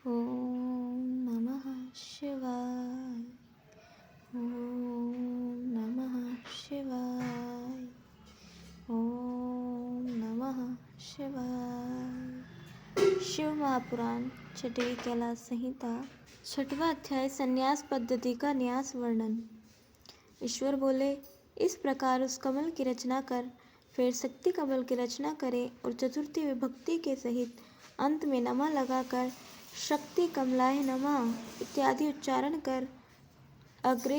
ओम नमः शिवाय। ओम नमः शिवाय। ओम नमः शिवाय। शिव महापुराण छठवीं कैलाश संहिता छठवां अध्याय संन्यास पद्धति का न्यास वर्णन। ईश्वर बोले, इस प्रकार उस कमल की रचना कर, फिर शक्ति कमल की रचना करे और चतुर्थी विभक्ति के सहित अंत में नमः लगाकर शक्ति कमलाय नमः इत्यादि उच्चारण कर अग्रे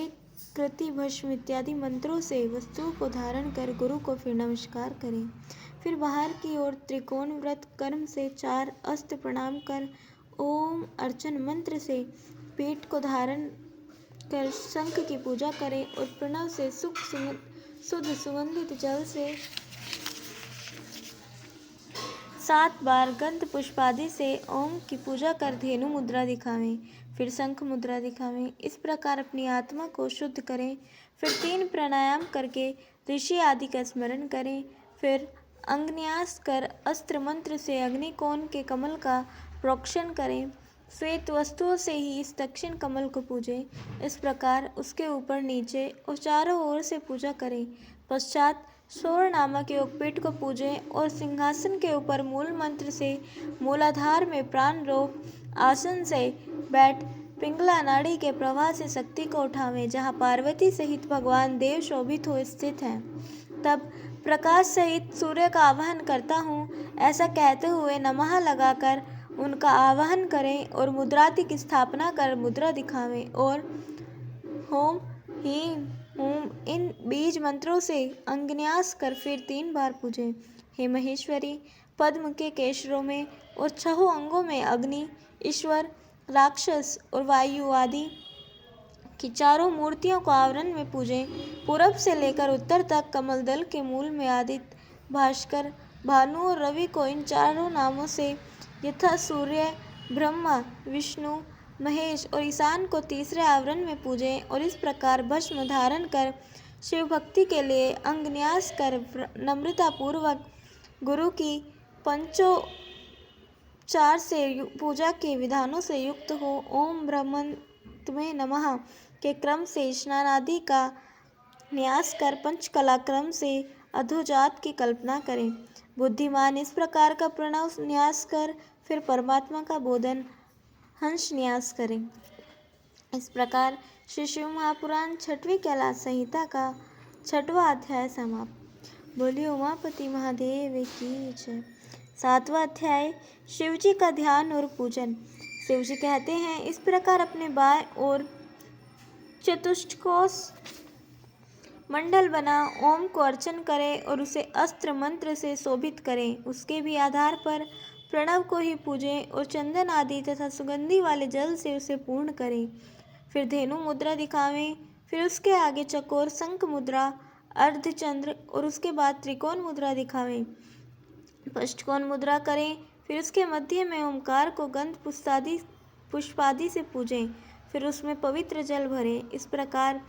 कृति भस्म इत्यादि मंत्रों से वस्तुओं को धारण कर गुरु को फिर नमस्कार करें। फिर बाहर की ओर त्रिकोण व्रत कर्म से 4 अस्त प्रणाम कर ओम अर्चन मंत्र से पीठ को धारण कर शंख की पूजा करें और प्रणव से शुद्ध सुगंधित जल से 7 बार गंध पुष्प आदि से ओम की पूजा कर धेनु मुद्रा दिखावें, फिर शंख मुद्रा दिखावें। इस प्रकार अपनी आत्मा को शुद्ध करें। फिर 3 प्राणायाम करके ऋषि आदि का स्मरण करें। फिर अंगन्यास कर अस्त्र मंत्र से अग्निकोण के कमल का प्रोक्षण करें। श्वेत वस्तुओं से ही इस दक्षिण कमल को पूजें। इस प्रकार उसके ऊपर नीचे और चारों ओर से पूजा करें। पश्चात स्वर्ण नामक योगपीठ को पूजें और सिंहासन के ऊपर मूल मंत्र से मूलाधार में प्राण रोक आसन से बैठ पिंगला नाड़ी के प्रवाह से शक्ति को उठावें, जहाँ पार्वती सहित भगवान देव शोभित हो स्थित हैं। तब प्रकाश सहित सूर्य का आवाहन करता हूँ, ऐसा कहते हुए नमः लगाकर उनका आवाहन करें और मुद्राति की स्थापना कर मुद्रा दिखावें और होम हीम हूम इन बीज मंत्रों से अंगन्यास कर फिर 3 बार पूजें। हे महेश्वरी, पद्म के केशरों में और 6 अंगों में अग्नि, ईश्वर, राक्षस और वायु आदि की 4 मूर्तियों को आवरण में पूजें। पूरब से लेकर उत्तर तक कमल दल के मूल में आदित्य, भास्कर, भानु और रवि को इन 4 नामों से यथा सूर्य, ब्रह्मा, विष्णु, महेश और ईशान को तीसरे आवरण में पूजें और इस प्रकार भस्म धारण कर शिव भक्ति के लिए अंगन्यास कर नम्रता पूर्वक गुरु की पंचोपचार से पूजा के विधानों से युक्त हो ओम ब्रह्मत्वे नमः के क्रम से स्नान आदि का न्यास कर पंचकला क्रम से अधोजात की कल्पना करें। बुद्धिमान इस प्रकार का प्रणव न्यास कर फिर परमात्मा का बोधन हंस न्यास करें। इस प्रकार श्री शिव महापुराण छठवीं कैलाश संहिता का 6वां अध्याय समाप्त। बोलिए उमापति महादेव की जय। 7वां अध्याय शिव जी का ध्यान और पूजन। शिव जी कहते हैं, इस प्रकार अपने बाएं और चतुष्कोश मंडल बना ओम को अर्चन करें और उसे अस्त्र मंत्र से शोभित करें। उसके भी आधार पर प्रणव को ही पूजें और चंदन आदि तथा सुगंधि वाले जल से उसे पूर्ण करें। फिर धेनु मुद्रा दिखावें। फिर उसके आगे चकोर शंख मुद्रा, अर्धचंद्र और उसके बाद त्रिकोण मुद्रा दिखावें। अष्टकोण मुद्रा करें। फिर उसके मध्य में ओमकार को गंध पुष्पादि से पूजें। फिर उसमें पवित्र जल भरें। इस प्रकार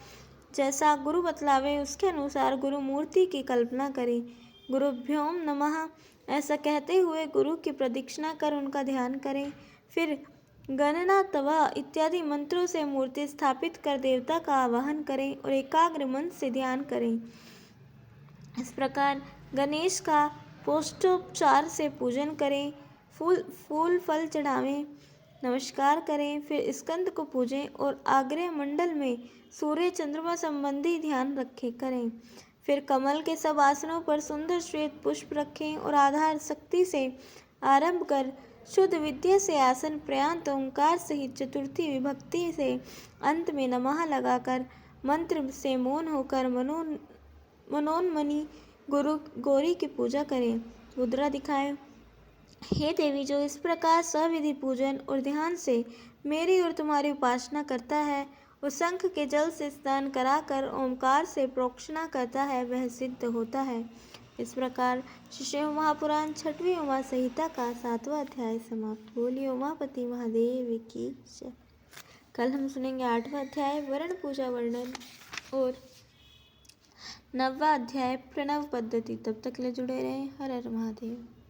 जैसा गुरु बतलावे उसके अनुसार गुरु मूर्ति की कल्पना करें। गुरुभ्योम नमः ऐसा कहते हुए गुरु की प्रदक्षिणा कर उनका ध्यान करें। फिर गणना तवा इत्यादि मंत्रों से मूर्ति स्थापित कर देवता का आवाहन करें और एकाग्र मन से ध्यान करें। इस प्रकार गणेश का पोष्टोपचार से पूजन करें। फूल फल चढ़ावें, नमस्कार करें। फिर स्कंद को पूजें और आग्नेय मंडल में सूर्य चंद्रमा संबंधी ध्यान करें। फिर कमल के सब आसनों पर सुंदर श्वेत पुष्प रखें और आधार शक्ति से आरंभ कर शुद्ध विद्या से आसन पर्यंत ओंकार सहित चतुर्थी विभक्ति से अंत में नमः लगाकर मंत्र से मौन होकर मनोन्मनी गुरु गौरी की पूजा करें। मुद्रा दिखाएं। हे देवी, जो इस प्रकार सविधि पूजन और ध्यान से मेरी और तुम्हारी उपासना करता है और शंख के जल से स्नान कराकर ओंकार से प्रोक्षणा करता है, वह सिद्ध होता है। इस प्रकार श्री शिव महापुराण छठवीं उमा संहिता का 7वां अध्याय समाप्त। बोलिए उमापति महादेव की जय। कल हम सुनेंगे 8वां अध्याय वर्ण पूजा वर्णन और 9वां अध्याय प्रणव पद्धति। तब तक ले जुड़े रहें। हर हर महादेव।